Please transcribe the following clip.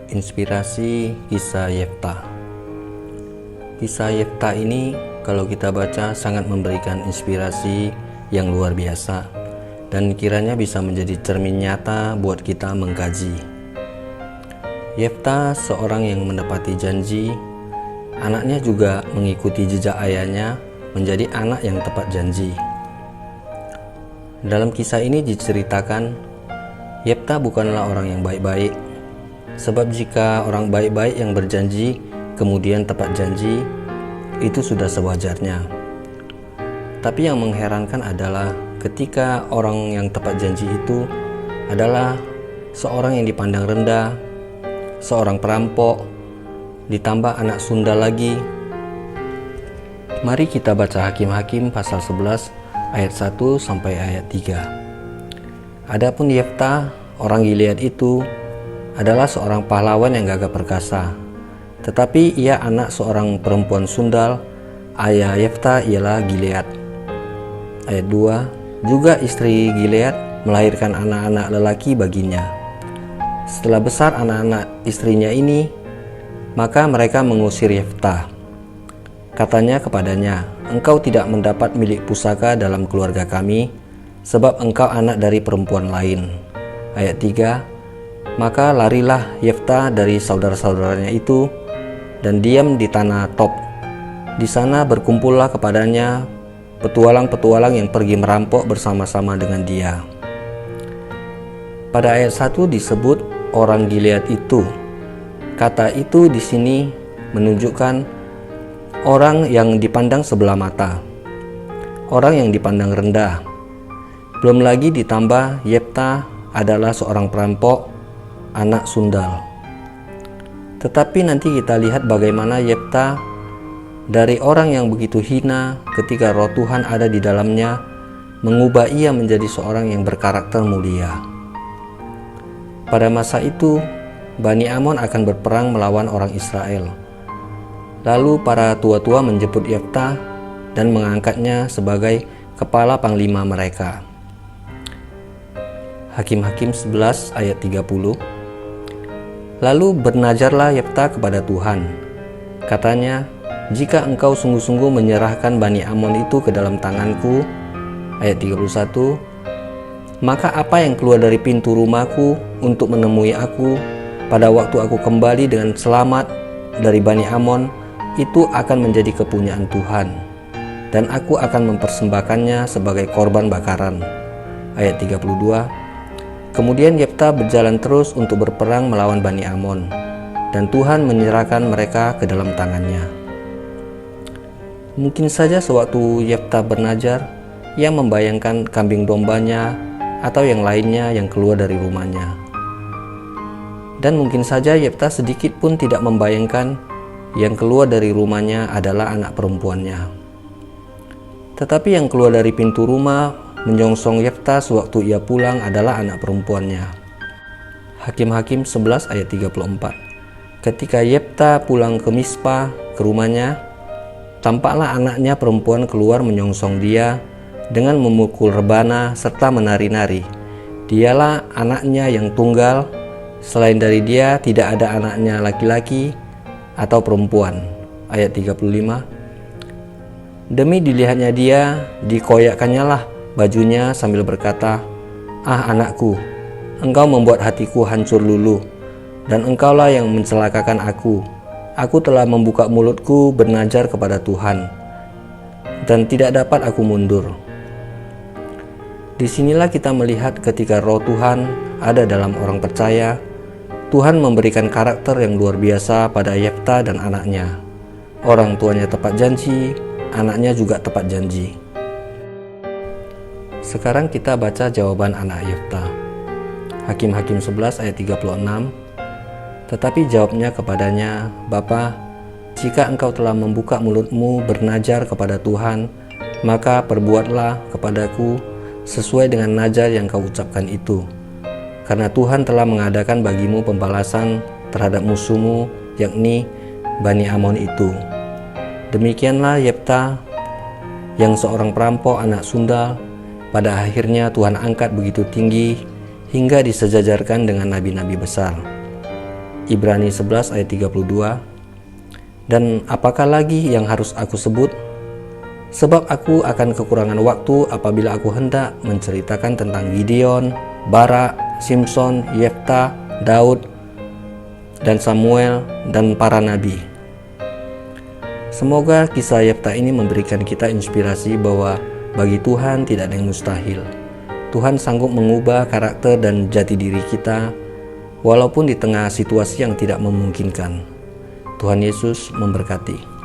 Inspirasi kisah Yefta. Kisah Yefta ini kalau kita baca sangat memberikan inspirasi yang luar biasa dan kiranya bisa menjadi cermin nyata buat kita mengkaji. Yefta seorang yang mendapati janji, anaknya juga mengikuti jejak ayahnya menjadi anak yang tepat janji. Dalam kisah ini diceritakan Yefta bukanlah orang yang baik-baik. Sebab jika orang baik-baik yang berjanji kemudian tepat janji, itu sudah sewajarnya. Tapi yang mengherankan adalah ketika orang yang tepat janji itu adalah seorang yang dipandang rendah, seorang perampok, ditambah anak sundal lagi. Mari kita baca Hakim-Hakim pasal 11 ayat 1 sampai ayat 3. Adapun Yefta, orang Gilead itu adalah seorang pahlawan yang gagah perkasa, tetapi ia anak seorang perempuan sundal. Ayah Yefta ialah Gilead. Ayat 2, juga istri Gilead melahirkan anak-anak lelaki baginya. Setelah besar anak-anak istrinya ini, maka mereka mengusir Yefta. Katanya kepadanya, "Engkau tidak mendapat milik pusaka dalam keluarga kami, sebab engkau anak dari perempuan lain." Ayat 3, maka larilah Yefta dari saudara-saudaranya itu dan diam di tanah Top. Di sana berkumpullah kepadanya petualang-petualang yang pergi merampok bersama-sama dengan dia. Pada ayat 1 disebut orang Gilead itu. Kata itu di sini menunjukkan orang yang dipandang sebelah mata, orang yang dipandang rendah. Belum lagi ditambah Yefta adalah seorang perampok, anak sundal. Tetapi nanti kita lihat bagaimana Yefta dari orang yang begitu hina ketika roh Tuhan ada di dalamnya mengubah ia menjadi seorang yang berkarakter mulia. Pada masa itu Bani Amon akan berperang melawan orang Israel. Lalu para tua-tua menjemput Yefta dan mengangkatnya sebagai kepala panglima mereka. Hakim-Hakim 11 ayat 30. Lalu bernazarlah Yefta kepada Tuhan. Katanya, "Jika engkau sungguh-sungguh menyerahkan Bani Amon itu ke dalam tanganku," ayat 31, "maka apa yang keluar dari pintu rumahku untuk menemui aku pada waktu aku kembali dengan selamat dari Bani Amon, itu akan menjadi kepunyaan Tuhan, dan aku akan mempersembahkannya sebagai korban bakaran." Ayat 32, kemudian Yefta berjalan terus untuk berperang melawan Bani Amon, dan Tuhan menyerahkan mereka ke dalam tangannya. Mungkin saja sewaktu Yefta bernazar, ia membayangkan kambing dombanya atau yang lainnya yang keluar dari rumahnya. Dan mungkin saja Yefta sedikit pun tidak membayangkan yang keluar dari rumahnya adalah anak perempuannya. Tetapi yang keluar dari pintu rumah menyongsong Yefta sewaktu ia pulang adalah anak perempuannya. Hakim-Hakim 11 ayat 34. Ketika Yefta pulang ke Mispa, ke rumahnya, tampaklah anaknya perempuan keluar menyongsong dia dengan memukul rebana serta menari-nari. Dialah anaknya yang tunggal, selain dari dia tidak ada anaknya laki-laki atau perempuan. Ayat 35. Demi dilihatnya dia, dikoyakkannya lah bajunya sambil berkata, "Ah anakku, engkau membuat hatiku hancur luluh, dan engkaulah yang mencelakakan aku. Aku telah membuka mulutku bernazar kepada Tuhan, dan tidak dapat aku mundur." Disinilah kita melihat ketika roh Tuhan ada dalam orang percaya, Tuhan memberikan karakter yang luar biasa pada Yefta dan anaknya. Orang tuanya tepat janji, anaknya juga tepat janji. Sekarang kita baca jawaban anak Yefta. Hakim-Hakim 11 ayat 36. Tetapi jawabnya kepadanya, "Bapa, jika engkau telah membuka mulutmu bernazar kepada Tuhan, maka perbuatlah kepadaku sesuai dengan nazar yang kau ucapkan itu. Karena Tuhan telah mengadakan bagimu pembalasan terhadap musuhmu, yakni Bani Amon itu." Demikianlah Yefta yang seorang perampok anak sundal, pada akhirnya Tuhan angkat begitu tinggi hingga disejajarkan dengan nabi-nabi besar. Ibrani 11 ayat 32. Dan apakah lagi yang harus aku sebut? Sebab aku akan kekurangan waktu apabila aku hendak menceritakan tentang Gideon, Barak, Simson, Yefta, Daud, dan Samuel, dan para nabi. Semoga kisah Yefta ini memberikan kita inspirasi bahwa bagi Tuhan tidak ada yang mustahil. Tuhan sanggup mengubah karakter dan jati diri kita, walaupun di tengah situasi yang tidak memungkinkan. Tuhan Yesus memberkati.